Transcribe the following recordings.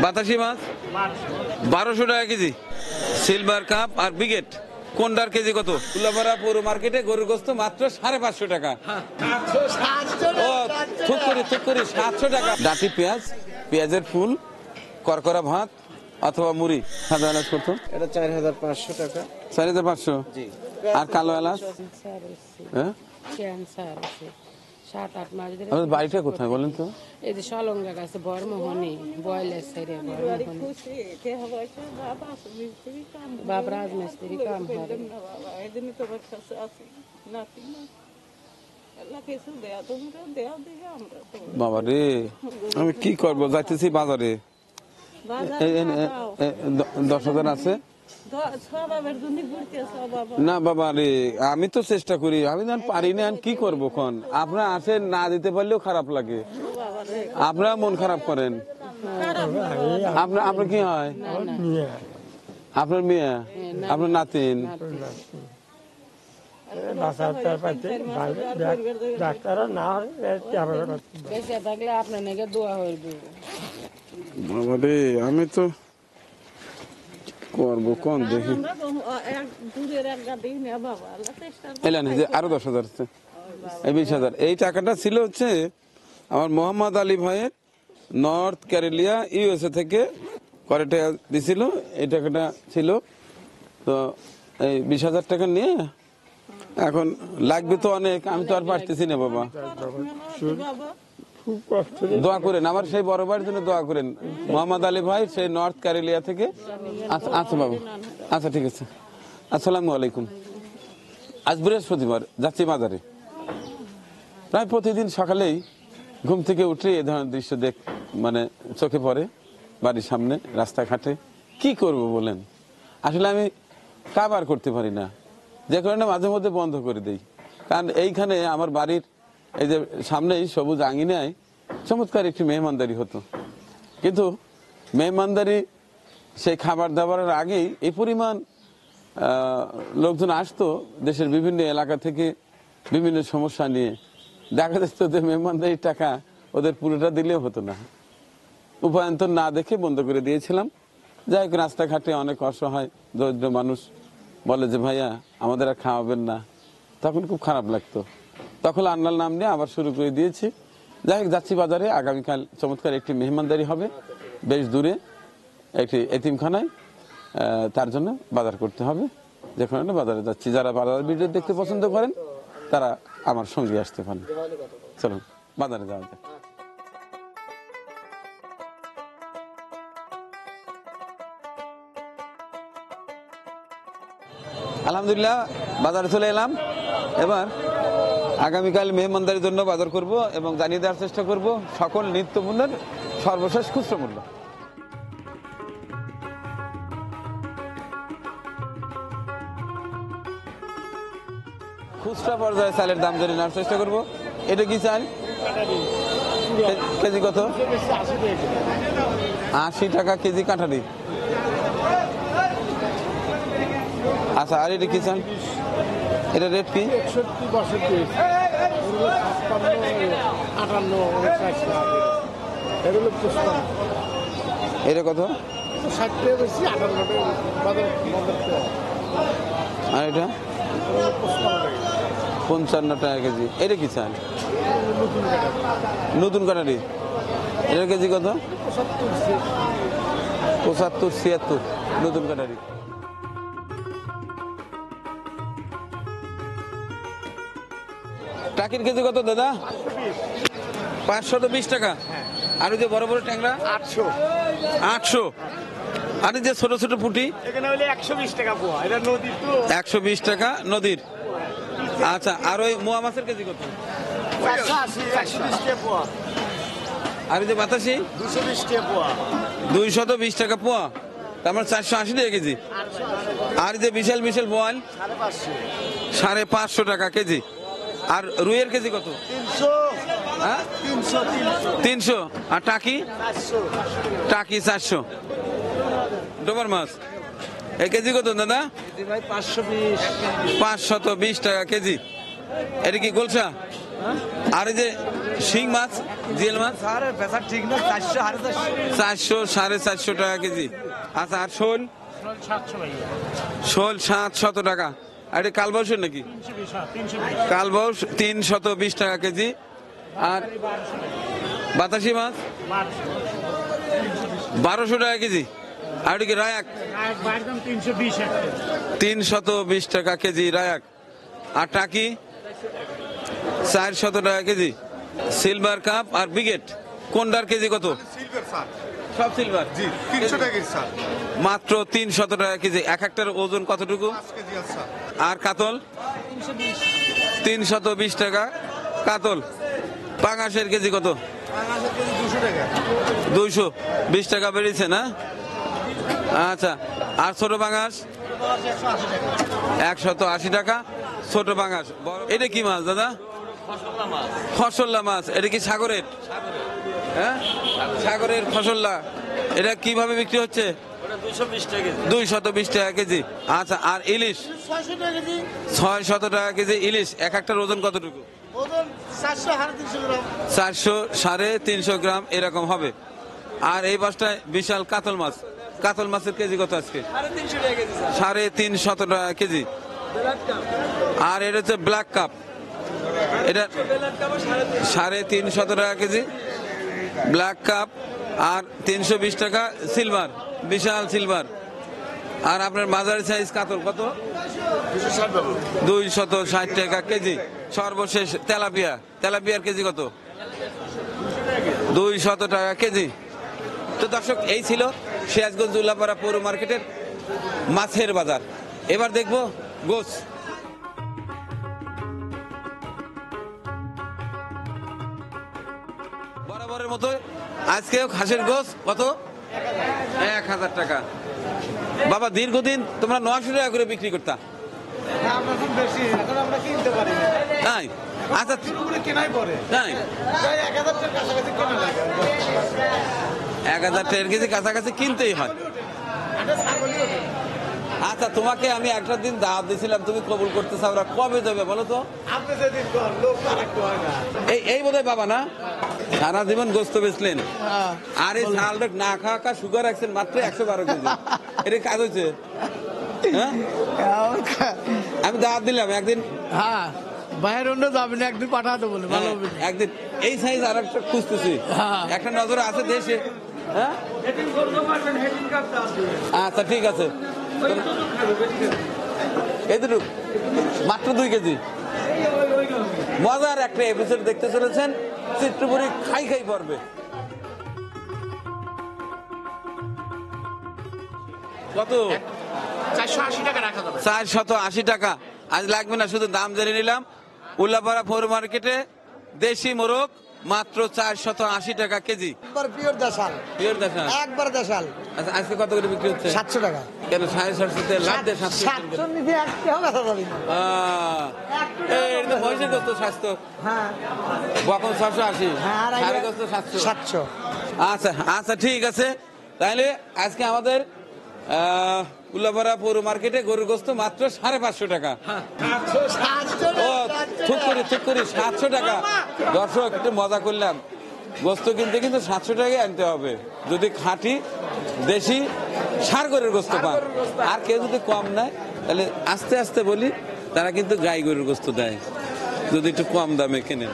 বাতাসি মাছ 1200 টাকা KG. Silver cup আর বিগেট কোনটার KG কত? তুলাপাড়া পৌর মার্কেটে গরুর গোস্ত মাত্র 550 টাকা। ও থুক করে 700 টাকা। ডাটি পেঁয়াজ, পেঁয়াজের ফুল, করকরা ভাত অথবা মুড়ি। সাদা এলাচ কত? এটা 4500 টাকা। 4500। জি। আর কালো এলাচ? হ্যাঁ, 7-8 মাস ধরে। আমাদের বাড়িটা কোথায় বলেন তো? এই যে সলঙ্গা গাছে বর্মহনি বয়লের সাইডে বর্মহনি। বাপ রাজমিস্ত্রি কাম করে। বাবা রে, আমি কি করবো, যাইতেছি বাজারে। 10,000 আছে না বাবা রে, আমি তো চেষ্টা করি, আমি পারি না, কি করবো কোন? আপনারা আসেন, না দিতে পারলেও খারাপ লাগে, আপনারা মন খারাপ করেন। আপনার কি হয়? আপনার মেয়ে, আপনার নাতিন? বেঁচে থাকলে আপনার নাকি দোয়া হইবে। বাবা রে, আমি তো করবো কোন দেখি। এলেন যে আরো 10,000 আছে, এই 20,000। এই টাকাটা ছিল হচ্ছে আমার মোহাম্মদ আলী ভাইয়ের নর্থ ক্যারেলিয়া ইউএসএ থেকে করে টাকা দিছিল, এই টাকাটা ছিল। তো এই 20,000 টাকা নিয়ে এখন লাগবে তো অনেক, আমি তো আর পারতেছি না বাবা। দোয়া করেন আমার সেই বড় ভাইয়ের জন্য, দোয়া করেন। মোহাম্মদ আলী ভাই সেই নর্থ ক্যারেলিয়া থেকে। আচ্ছা বাবা, আচ্ছা ঠিক আছে। আসসালামু আলাইকুম। আজ বৃহস্পতিবার, যাচ্ছি বাজারে। প্রায় প্রতিদিন সকালেই ঘুম থেকে উঠে এ ধরনের দৃশ্য মানে চোখে পড়ে বাড়ির সামনে রাস্তাঘাটে। কি করব বলেন, আসলে আমি কাবার করতে পারি না, যে কারণে মাঝে মধ্যে বন্ধ করে দেই। কারণ এইখানে আমার বাড়ির এই যে সামনেই সবুজ আঙিনায় চমৎকার একটি মেহমানদারি হতো, কিন্তু মেহমানদারি সেই খাবার দাবারের আগেই এই পরিমাণ লোকজন আসতো দেশের বিভিন্ন এলাকা থেকে বিভিন্ন সমস্যা নিয়ে। দেখা যাচ্ছে যে মেহমানদারির টাকা ওদের পুরোটা দিলেও হতো না, উপায়ন্তর না দেখে বন্ধ করে দিয়েছিলাম। যাই হোক, রাস্তাঘাটে অনেক অসহায় দরিদ্র মানুষ বলে যে ভাইয়া আমাদের আর খাওয়াবেন না, তখন খুব খারাপ লাগতো। তখন আল্লাহর নাম নিয়ে আবার শুরু করে দিয়েছি। যাই হোক, যাচ্ছি বাজারে। আগামীকাল চমৎকার একটি মেহমানদারি হবে বেশ দূরে একটি এতিমখানায়, তার জন্য বাজার করতে হবে, যে কারণে বাজারে যাচ্ছি। যারা বাজার ভিডিও দেখতে পছন্দ করেন তারা আমার সঙ্গে আসতে পারেন। চলুন বাজারে যাওয়া যাক। আলহামদুলিল্লাহ, বাজারে চলে এলাম। এবার আগামীকাল মেহমানদারির জন্য বাজার করব এবং জানিয়ে দেওয়ার চেষ্টা করব সকল নিত্য পণ্যের সর্বশেষ খুচরা মূল্য। খুচরা পর্যায়ে চালের দাম জানিয়ে নেওয়ার চেষ্টা করব। এটা কি চাল? কেজি কত? 80 টাকা কেজি কাঁঠালি। আচ্ছা, আর এটা কি চাল? এটা রেট কি? 61, 62, এটা কত? 60 আর এটা 55 টাকা কেজি। এটা কি চাল? নতুন কাটারি। এটার কেজি কত? 75, 76 নতুন কাটারি। টাকির কেজি কত দাদা? 520 টাকা। আর ওই যে বড় বড় ট্যাংরা 800। আর এই যে ছোট ছোট পুঁটি এখানে হলে 120 টাকা পোয়া। এটা নদীর তো 120 টাকা নদীর। আচ্ছা, আর ওই মোয়া মাছের কেজি কত? 120 টাকা পোয়া। আর এই যে বাতাসি 220 টাকা পোয়া। 220 টাকা পোয়া, তার মানে 480 টাকা কেজি। আর এই যে বিশাল বিশাল বোয়াল 550 টাকা কেজি। আর রুইয়ের কেজি কত? 300। হ্যাঁ 300। আর টাকি? 400। টাকি 400। ডোবার মাছ এই কেজি কত দাদা? ভাই 520। 520 টাকা কেজি। এটা কি গোলসা? আর এই যে শিং মাছ জিএল মাছ স্যার বেচা ঠিক না 400 400 450 টাকা কেজি। আচ্ছা আর শোল? শোল 700 টাকা। আর এটা কালবাউসের নাকি? কালবাউস 320 টাকা কেজি। আর বাতাসি মাছ 1200 টাকা কেজি। আর এটা কি রায়াক? 320 টাকা কেজি রায়াক। আর টাকি 400 টাকা কেজি। সিলভার কাপ আর বিগেট কোনটার কেজি কত? সিলভার স্যার সব সিলভার জি 300 টাকা কেজি স্যার মাত্র 300 টাকা কেজি। এক একটার ওজন কতটুকু? 5 কেজি আছে স্যার আর কাতল 320 টাকা কাতল। পাঙাশের কেজি কত? 200 টাকা 220 টাকা বেড়েছে না? আচ্ছা আর ছোট পাঙাশ 180 টাকা ছোট পাঙাশ। এটা কি মাছ দাদা? ফসল্লা মাছ। এটা কি সাগরের? হ্যাঁ সাগরের ফসল্লা। এটা কিভাবে বিক্রি হচ্ছে? 220 টাকা কেজি। আচ্ছা আর ইলিশ 600 টাকা কেজি ইলিশ। এক একটার ওজন কতটুকু? 400 350 গ্রাম এরকম হবে। আর এই মাছটায় বিশাল কাতল মাছ। কাতল মাছের কেজি কত আজকে? 350 টাকা কেজি। আর এটা হচ্ছে ব্ল্যাক কাপ। এটা 350 টাকা কেজি ব্ল্যাক কাপ। আর 320 টাকা সিলভার বিশাল সিলভার। আর আপনার মাঝারি সাইজ কাতল কত? 260 টাকা কেজি। সর্বশেষ তেলাপিয়া। তেলাপিয়ার কেজি কত? 200 টাকা কেজি। তো দর্শক এই ছিল সিরাজগঞ্জ উল্লাপাড়া পৌর মার্কেটের মাছের বাজার। এবার দেখবো গোছ। বরাবরের মতো আজকেও খাসির গোছ কত? 1000 টাকা। বাবা দীর্ঘদিন তোমরা 900 টাকা করে বিক্রি করতা। আমরা খুব বেশি এখন আমরা কিনতে পারি না তাই? আচ্ছা পুরো কেনাই পড়ে তাই প্রায় 1000 টাকার কাছাকাছি কেনা লাগে 1000 টাকার কেজি কাছাকাছি কিনতেই হয়। এটা ছাগলই ওঠে আচ্ছা তোমাকে আমি একটা দিন দাওয়াত দিয়েছিলাম, তুমি কবুল করতে চাও না, কবে দেবে বলো তো? আপনি যেদিন কর লোক আর একটু হয় না এই বোধহয় বাবা না সারা জীবন গোস্ত বেচলেন আর এই ঝালটা না খাওয়া কা সুগার রাখছেন মাত্র 112 কেজি। এটা কাজ হয়েছে? হ্যাঁ আমি দাওয়াত দিলাম একদিন। হ্যাঁ বাইরের অন্য যাবেন একদিন পাঠাতে বলে ভালো হবে একদিন এই সাইজ আর একটা খুঁজতেছি। একটা নজর আছে দেশে। হ্যাঁ আচ্ছা ঠিক আছে। এতটুক মাত্র 2 কেজি। মজার একটা এপিসোড দেখতে চলেছেন চিত্রপুরী খাই খাই পর্বে। কত? 480 টাকা রাখা যাবে 480 টাকা। আজ লাগবে না, শুধু দাম জেনে নিলাম। উল্লাপাড়া পৌর মার্কেটে দেশি মোরগ মাত্র 480 টাকা কেজি। একবার পিওর দেশাল পিওর দেশাল একবার দেশাল। আচ্ছা আজকে কত করে বিক্রি হচ্ছে? 700 টাকা। কেন 750 লাভ দিয়ে 700 নিচে একটাও কথা যাবে না। এটা তো মহিষের গোস্ত স্বাস্থ্য। হ্যাঁ বকন 680 হ্যাঁ আর সাড়ে গোস্ত 700। 700 আচ্ছা আচ্ছা ঠিক আছে। তাহলে আজকে আমাদের উল্লাপাড়া পৌর মার্কেটে গরুর গোস্ত মাত্র 550 টাকা। ও ঠিক করি 700 টাকা। দর্শক একটু মজা করলাম। গোস্ত কিনতে কিন্তু 700 টাকায় আনতে হবে যদি খাঁটি দেশি ষাঁড় গরুর গোস্ত পান। আর কেউ যদি কম নেয় তাহলে আস্তে আস্তে বলি তারা কিন্তু গাই গরুর গোস্ত দেয় যদি একটু কম দামে কেনেন।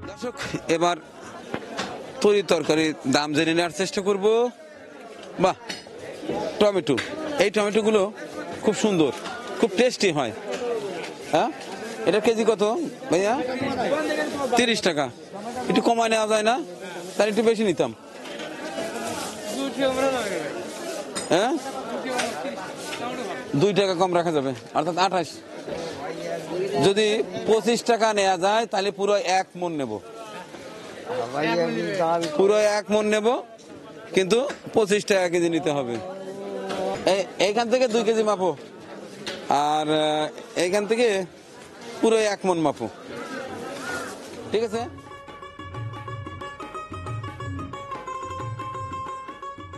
দর্শক এবার তরি তরকারির দাম জেনে নেওয়ার চেষ্টা করব। বাহ টমেটো, এই টমেটোগুলো খুব সুন্দর, খুব টেস্টি হয়। হ্যাঁ এটা কেজি কত ভাইয়া? 30 টাকা। একটু কমায় নেওয়া যায় না? তার একটু বেশি নিতাম। হ্যাঁ 2 টাকা কম রাখা যাবে, অর্থাৎ 28। যদি 25 টাকা নেওয়া যায় তাহলে পুরো 1 মণ নেব। পুরো 1 মণ নেব, কিন্তু 25 টাকা কেজি নিতে হবে। এইখান থেকে 2 কেজি মাপো, আর এইখান থেকে পুরো 1 মণ মাপো, ঠিক আছে?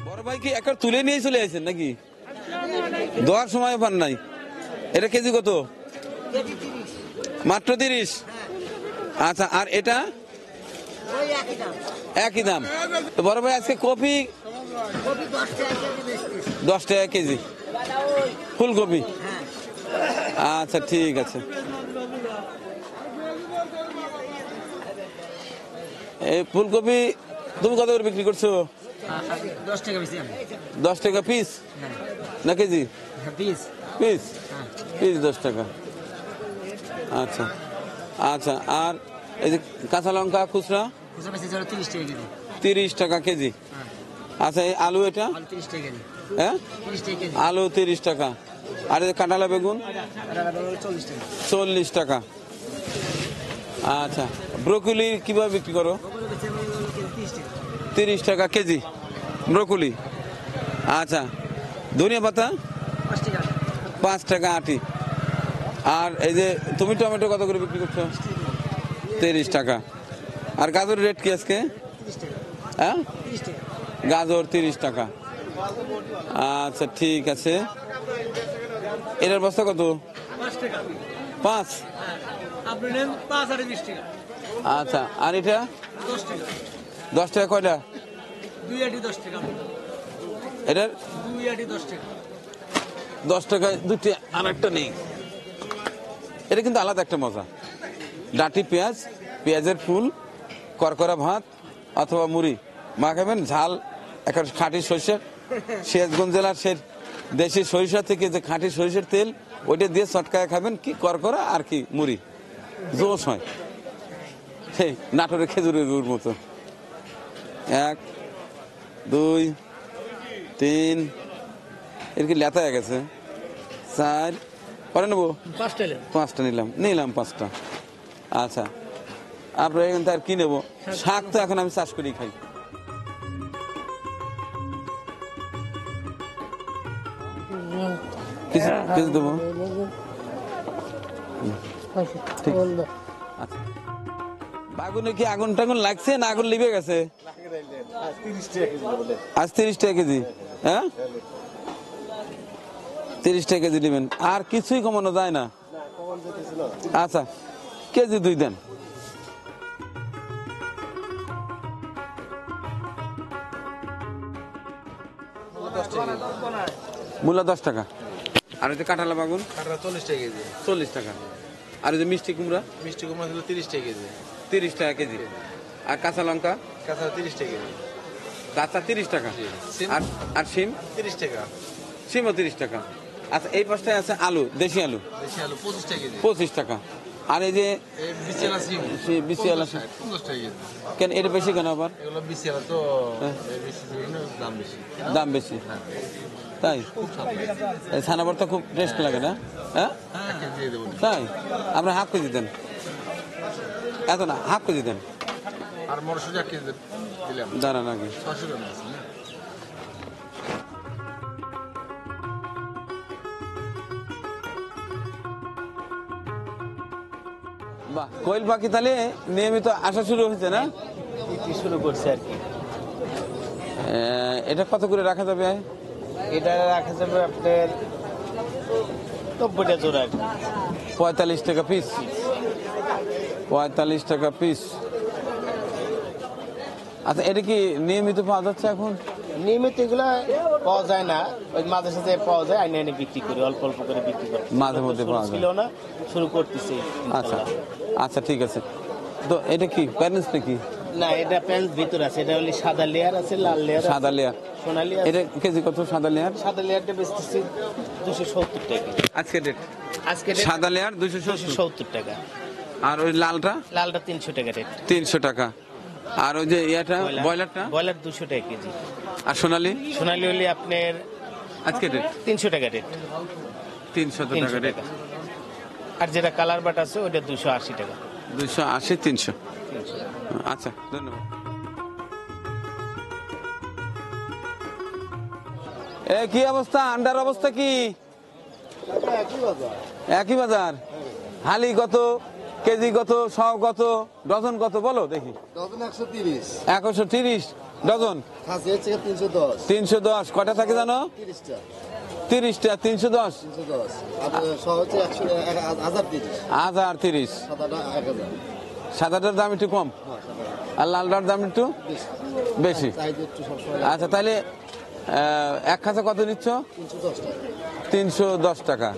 বড় ভাই কি একবার তুলে নিয়ে চলে আসেন নাকি? দেওয়ার সময় পান নাই? এটা কেজি কত? মাত্র 30। আচ্ছা, আর এটা একই দাম। তো বড় ভাই আজকে কপি 10 টাকা কেজি, ফুলকপি। আচ্ছা ঠিক আছে। এই ফুলকপি তুমি কত করে বিক্রি করছো? 10 টাকা বেশি 10 টাকা পিস না কেজি? পিস পিস, পিস 10 টাকা। আচ্ছা আচ্ছা, আর এই যে কাঁচা লঙ্কা খুচরা খুচরা বেশি 30 টাকা কেজি। 30 টাকা কেজি। আচ্ছা, এই আলু এটা? আলু 30 টাকা কেজি। হ্যাঁ, 30 টাকা কেজি। আলু 30 টাকা। আর এই যে কাঁঠালা বেগুন? 40 টাকা। 40 টাকা। আচ্ছা, ব্রোকলি কিভাবে বিক্রি করো? 30 টাকা কেজি ব্রোকলি। আচ্ছা, ধনিয়া পাতা 5 টাকা আটি। আর এই যে তুমি টমেটো কত করে বিক্রি করছো? 30 টাকা। আর গাজরের রেট কি আজকে? হ্যাঁ, গাজর 30 টাকা। আচ্ছা ঠিক আছে। এটার বস্তা কত? 5। আপনি নেন 5 আর 20 টাকা। আচ্ছা, আর এটা 10 টাকা। 10 টাকা কয়টা? 2 আটি 10 টাকা। এটার 2 আটি 10 টাকা। 10 টাকায় দুটি, আর একটা নেই। এটা কিন্তু আলাদা একটা মজা। ডাঁটি পেঁয়াজ, পেঁয়াজের ফুল, করকরা ভাত অথবা মুড়ি মাখাবেন, ঝাল একটা খাঁটি সরিষার, সিরাজগঞ্জ জেলার সে দেশি সরিষা থেকে যে খাঁটি সরিষার তেল, ওইটা দিয়ে চটকায় খাবেন, কি করকরা আর কি মুড়ি, জোশ হয় সেই নাটোরের খেজুরের গুড় মতো। 1 2 3, এর কি লেতা হয়ে গেছে? 4, পরে নেবো 5টা নিলাম 5টা। আচ্ছা, আপনার এখান থেকে আর কি নেবো? শাক তো এখন আমি চাষ করেই খাই। কিছু দেবো? ঠিক। আচ্ছা, বাগুনে কি আগুন টাগুন লাগছে না আগুন লিবে গেছে? আজ 30 টাকা কেজি। হ্যাঁ, 30 টাকা কেজি নেবেন, আর কিছুই কমানো যায় না? আচ্ছা, কেজি 2 দেন। মূলা 10 টাকা। আর এই যে কাঁঠালা বাগুন? 40 টাকা কেজি। 40 টাকা। আর এই যে মিষ্টি কুমড়া? মিষ্টি কুমড়া হলো 30 টাকা কেজি। 30 টাকা কেজি। আর কাঁচা লঙ্কা? কাঁচা 30 টাকা কেজি। কাঁচা 30 টাকা। আর আর শিম? 30 টাকা। শিমও 30 টাকা। আচ্ছা, এই পাশটায় আছে আলু, দেশি আলু দেশি আলু 25 টাকা কেজি। 25 টাকা। আর এই যে এই বিসিয়ালা সিম বিসিয়ালা 50 টাকা কেজি। কেন এটা বেশি কেন আবার? এগুলো বিসিয়ালা তো এই বেশি দাম বেশি। দাম বেশি তাই? এই ছানা ভর্তা খুব টেস্ট লাগে না? হ্যাঁ, 1 কেজি দিয়ে দেবো। তাই? আপনার হাফ কেজি দেন। এত না, হাফ কেজি দেন। আর মরশুম 1 কেজি দিলাম। দাঁড়ান আগে। 600 গ্রাম আছে না? বাহ, কোয়েল পাখি তাহলে নিয়মিত আসা শুরু হয়েছে না? শুরু করছে আর কি। এটা কত করে রাখা যাবে? এটা রাখা যাবে আপনার 90টা জোড়া। 45 টাকা পিস। 45 টাকা পিস। আচ্ছা, এটা কি নিয়মিত পাওয়া যাচ্ছে এখন? নিয়মিত এগুলা পাওয়া যায় না, ওই মাঝে সাঝে পাওয়া যায়, আইনে এনে বিক্রি করি, অল্প অল্প করে বিক্রি করি। মাঝে মধ্যে পাওয়া যায়। ছিল না, শুরু করতেছি। আচ্ছা আচ্ছা, ঠিক আছে। তো এটা কি প্যারেন্টস কি? না, এটা প্যান্ট ভিতর আছে, এটা হলো সাদা লেয়ার আছে, লাল লেয়ার, সাদা লেয়ার। সোনালি। এটা কেজি কত সাদা লেয়ার? সাদা লেয়ারটা বেচতেছি 270 টাকা আজকে ডেট। আজকে সাদা লেয়ার 270 টাকা। আর ওই লালটা? লালটা 300 টাকা রেট। 300 টাকা। আর ওই যে ইয়াটা ব্রয়লারটা? ব্রয়লার 200 টাকা কেজি। আর সোনালি? সোনালি হলে আপনার আজকে রেট 300 টাকা রেট। 300 টাকা রেট। আর যেটা কালার বাট আছে ওটা 280 টাকা। 280 300। আচ্ছা, ধন্যবাদ। কি অবস্থা? আন্ডার অবস্থা কি? একই বাজার। হালি কত, কেজি কত, সব কত, ডজন কত বলো দেখি? ডজন 130। 130 ডজন। খাসি হচ্ছে 310। 310 কয়টা থাকে জানো? 30টা। 30টা 310 310 আর সহ হচ্ছে 1030 1030। সাদাটা 1000 সাদাটার দাম একটু কম আর লালটার দাম একটু বেশি। চাইতে একটু সবসময় আচ্ছা তাহলে এক খাঁচা কত নিচ্ছ? 310 310 টাকা। টাকা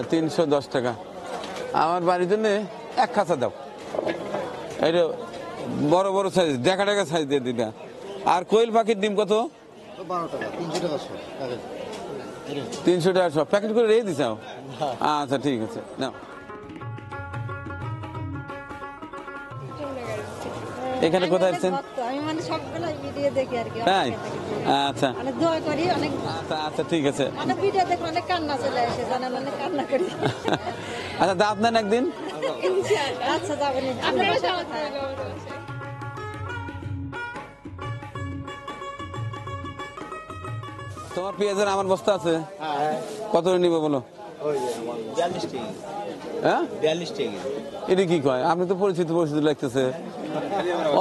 310 টাকা। আমার বাড়ির জন্য এক খাঁচা দাও। এটা বড় বড় সাইজ, ডেকা ডেকা সাইজ দিয়ে দিবা। আর কোয়েল পাখির ডিম কত? 12 টাকা 300 টাকা সহ 300 টাকা সব প্যাকেট করে রেখে দিছাও? আচ্ছা ঠিক আছে নাও। এখানে কোথায় আসছেন? আমি মানে সবগুলো ভিডিও দেখি আর কি। তাই? আচ্ছা মানে দোয়া করি অনেক, আচ্ছা আচ্ছা ঠিক আছে। অনেক ভিডিও দেখি অনেক কান্না চলে আসে, জানেন অনেক কান্না করি। আচ্ছা দাঁত নেন একদিন। আচ্ছা যাবেন আপনারা সাথে। তোমার পেঁয়াজের আমার বস্তা আছে, কত করে নিবে বলো? 42 টাকা। হ্যাঁ 42 টাকা। এটা কি কয়? আপনি তো পরিচিত পরিচিত লাগতেছে।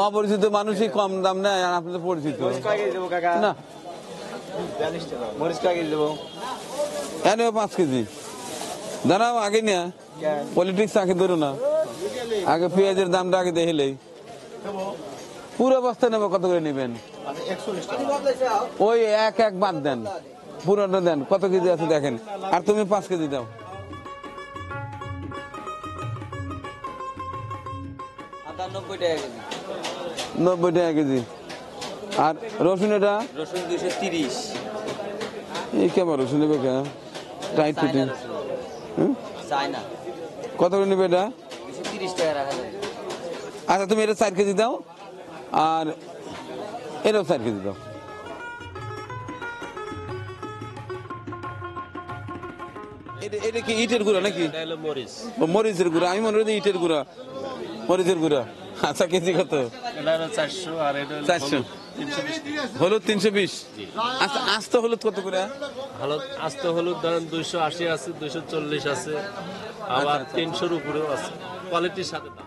অপরিচিত মানুষই কম দাম নেয় আর আপনি তো পরিচিত না। 42 টাকা। মরিচ কাকে দেবো? এনেও 5 কেজি দাঁড়াও, আগে না পলিটিক্স আগে ধরো না, আগে পেঁয়াজের দামটা আগে দেখলেই। পুরো বস্তা নেবো, কত করে নেবেন? 41 টাকা ওই এক এক বাদ দেন, পুরোটা দেন। কত কেজি আছে দেখেন, আর তুমি 5 কেজি দাও। 90 টাকা কেজি। 90 টাকা কেজি। আর রসুন এটা? রসুন 230। এই কেমন রসুন নেবে কে? Tight fitting. চায়না কত করে নেবে এটা? 230 টাকা রাখা যায়। আচ্ছা তুমি এটা 4 কেজি দাও, আর এটাও 4 কেজি দাও। এটা কি ইটের গুঁড়া নাকি? ও মরিচের গুঁড়া, আমি মনে করি ইটের গুঁড়া, মরিচের গুঁড়া। আচ্ছা কেজি কত? 400 আর এটা 400। হলুদ 320। আচ্ছা আস্ত হলুদ কত করে? হলুদ আস্ত হলুদ ধরেন 280 আছে, 240 আছে, আবার 300-র উপরেও আছে, কোয়ালিটির সাথে দাম।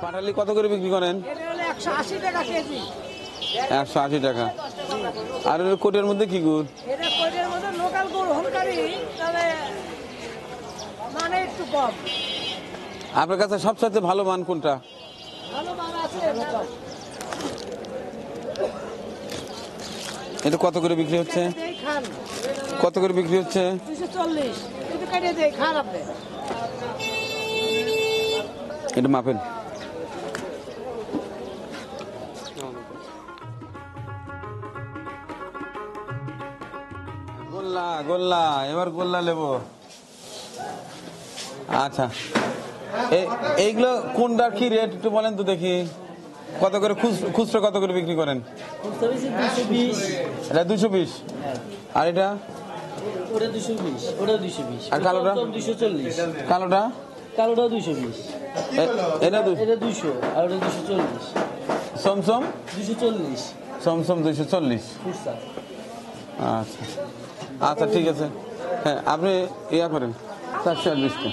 পাটালি কত করে বিক্রি করেন? 180 টাকা কেজি। 180 টাকা। আর ওই কোটের মধ্যে কি গুড়? এটা কোটের মধ্যে লোকাল গুড় হোমকারি, তবে মানে একটু কম। আপনার কাছে সবচেয়ে ভালো মান কোনটা? ভালো মান আছে। এটা কত করে বিক্রি হচ্ছে? দেই খান কত করে বিক্রি হচ্ছে? 240। এটা কেটে দেই খান আপনি। এটা মাপেন। গোল্লা গোল্লা, এবার গোল্লা নেব। আচ্ছা এইগুলো কোনটা কি রেট একটু বলেন তো দেখি। কত করে খুচরো কত করে বিক্রি করেন? 220। এটা 220। আর এটা? ওটা 220, ওটা 220। আর কালোটা? 240। কালোটা? কালোটা 220। এটা এটা 200 আর ওটা 240। সমসম 240 সমসম 240। ফুটসা। আচ্ছা আচ্ছা ঠিক আছে। হ্যাঁ আপনি ইয়া করেন 420 টা।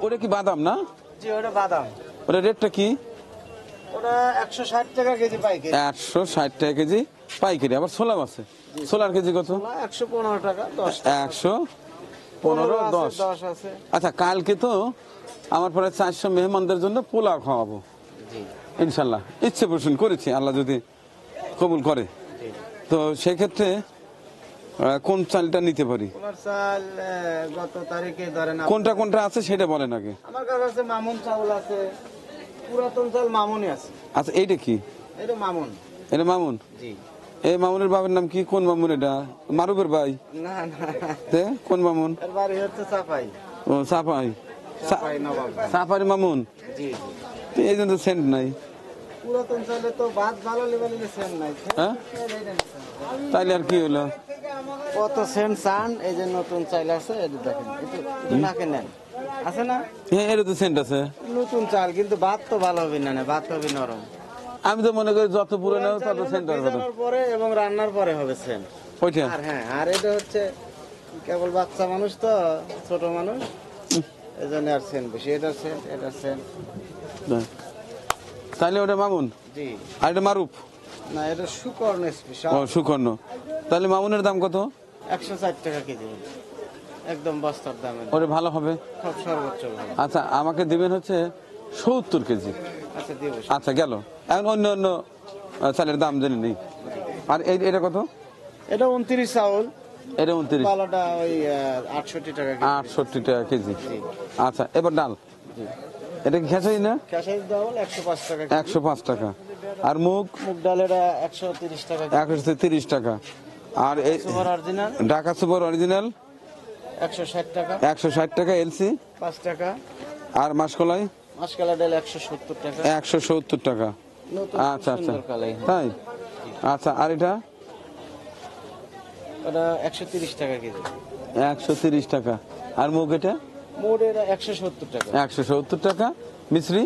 ওটা কি বাদাম না? জি ওটা বাদাম। ওটা রেটটা কি? ওটা 160 টাকা কেজি পাইকারি। 160 টাকা কেজি পাইকারি। আবার ছোলাও আছে, ছোলার কেজি কত? 115 টাকা 10 টাকা। 115 10 10 আছে। আচ্ছা কালকে তো আমার প্রায় 400 মেহমানদের জন্য পোলাও খাওয়াবো ইনশাল্লাহ। ইচ্ছে পোষণ করেছি, আল্লাহ যদি কবুল করে। তো সেক্ষেত্রে কোন চালটা নিতে পারি? তোমার চাল গত তারিখে ধরেন কোনটা কোনটা আছে সেটা বলেন আগে। আমার কাছে আছে মামুন চাউল আছে, পুরাতন চাল মামুনই আছে। আচ্ছা এইটা কি? এটা মামুন। এটা মামুন? জি। এই মামুনের বাবার নাম কি? কোন মামুন এটা? মারুফের ভাই? না না, তে কোন মামুন? এর বাড়ি হচ্ছে চাপাই। ও সাপাই, চাপাই নবাব। সাপারি মামুন। জি। এই জন্য সেন্ট নাই। পুরাতন চালে তো ভাত ভালো লেভেলের সেন্ট নাই। হ্যাঁ তাইলে আর কি হলো? কত সেন্ট চান? এই যে নতুন চাল আছে, এটা দেখেন, এটা নাকে নেন আছে না? হ্যাঁ এটা তো সেন্ট আছে। নতুন চাল কিন্তু ভাত তো ভালো হবে না, ভাত হবে নরম। আমি তো মনে করি যত পুরনো তত সেন্ট হবে। ভেজানোর পরে এবং রান্নার পরে হবে সেন্ট। ওইটা আর হ্যাঁ, আর এটা হচ্ছে কেবল বাচ্চা মানুষ তো, ছোট মানুষ, এই জন্য আর সেন্ট বেশি, এটা সেন্ট তাহলে ওটা মামুন জি। আর এটা মারুফ। না এটা সুকর্ণ স্পেশাল। ও সুকর্ণ। তাহলে মামুনের দাম কত? 160 টাকা কেজি, একদম বস্তার দামে, ওটা ভালো হবে। সব সর্বোচ্চ ভালো। আচ্ছা আমাকে দিবেন হচ্ছে 70 কেজি। আচ্ছা দিব। আচ্ছা গেল। এখন অন্য অন্য চালের দাম জেনে নেই। আর এটা কত? এটা 29 চাউল, এটা 29, পালাটা ওই 68 টাকা কেজি। 68 টাকা কেজি। আচ্ছা এবার ডাল, এটা কি খেসাই না? খেসারির ডাল 105 টাকা কেজি। 105 টাকা। আর মুগ ডালের 130 টাকা কেজি। 130 টাকা। আর এই super original Dhaka super original 160 টাকা। 160 টাকা। এলসি 5 টাকা। আর মাসকলাই মাসকলাই ডাল 170 টাকা। 170 টাকা। নতুন আচ্ছা আচ্ছা সুন্দর কালাই। তাই। আচ্ছা আর এটা ওটা 130 টাকা কেজি। 130 টাকা। আর মুগ এটা মোট এটা 170 টাকা। 170 টাকা। মিশ্রি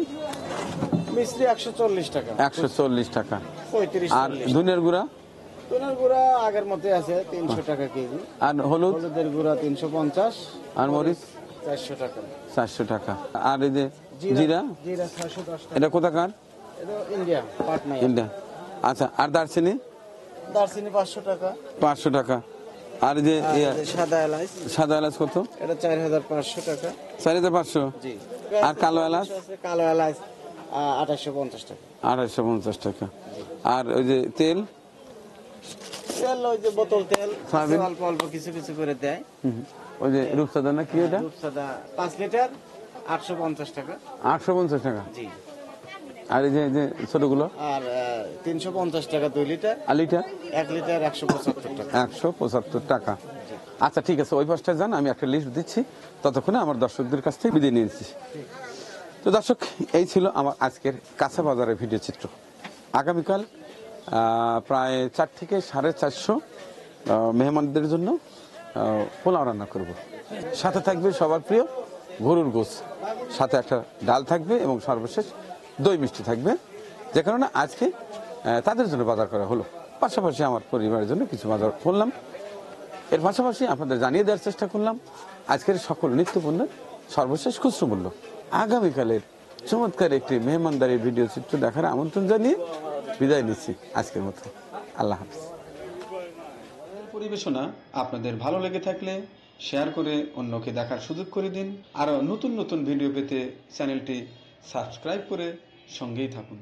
মিষ্টি 140 টাকা। 140 টাকা। 35 আর ধনিয়ার গুঁড়া ধনিয়ার গুঁড়া আগের মতে আছে 300 টাকা কেজি। আর হলুদ হলুদের গুঁড়া 350। আর মরিচ 400 টাকা। 400 টাকা। আর এই যে জিরা জিরা 610 টাকা। এটা কোথাকার? এটা ইন্ডিয়া পাটনা। ইন্ডিয়া। আচ্ছা আর দারচিনি দারচিনি 500 টাকা। 500 টাকা। আর এই যে সাদা এলাচ সাদা এলাচ কত? এটা 4500 টাকা। 4500। জি। আর কালো এলাচ? কালো এলাচ 2850 টাকা। 2850 টাকা। আর ওই যে তেল তেল ওই যে বোতল তেল সয়াবিন? অল্প অল্প কিছু কিছু করে দেয়। ওই যে রূপসাদা না কি এটা? রূপসাদা 5 লিটার 850 টাকা। 850 টাকা। জি। আর এই যে ছোটগুলো? আর 350 টাকা 2 লিটার। আর লিটার? 1 লিটার 175 টাকা। 175 টাকা। আচ্ছা ঠিক আছে, ওই পাশটা যান, আমি একটা লিস্ট দিচ্ছি, ততক্ষণে আমার দর্শকদের কাছ থেকে বিদায় নিয়েছি। তো দর্শক, এই ছিল আমার আজকের কাঁচা বাজারের ভিডিও চিত্র। আগামীকাল প্রায় 4 থেকে 450 মেহমানদের জন্য পোলাও রান্না করব। সাথে থাকবে সবার প্রিয় গরুর গোশ, সাথে একটা ডাল থাকবে এবং সর্বশেষ দই মিষ্টি থাকবে, যে কারণে আজকে তাদের জন্য বাজার করা হলো। পাশাপাশি আমার পরিবারের জন্য কিছু বাজার করলাম। এর পাশাপাশি আপনাদের জানিয়ে দেওয়ার চেষ্টা করলাম আজকের সকল নিত্যপণ্যের সর্বশেষ খুচরো মূল্য। আগামীকালের চমৎকার একটি মেহমানদারির ভিডিও চিত্র দেখার আমন্ত্রণ জানিয়ে বিদায় নিচ্ছি আজকের মতো। আল্লাহ হাফেজ। পরিবেশনা আপনাদের ভালো লেগে থাকলে শেয়ার করে অন্যকে দেখার সুযোগ করে দিন। আরও নতুন নতুন ভিডিও পেতে চ্যানেলটি সাবস্ক্রাইব করে সঙ্গেই থাকুন।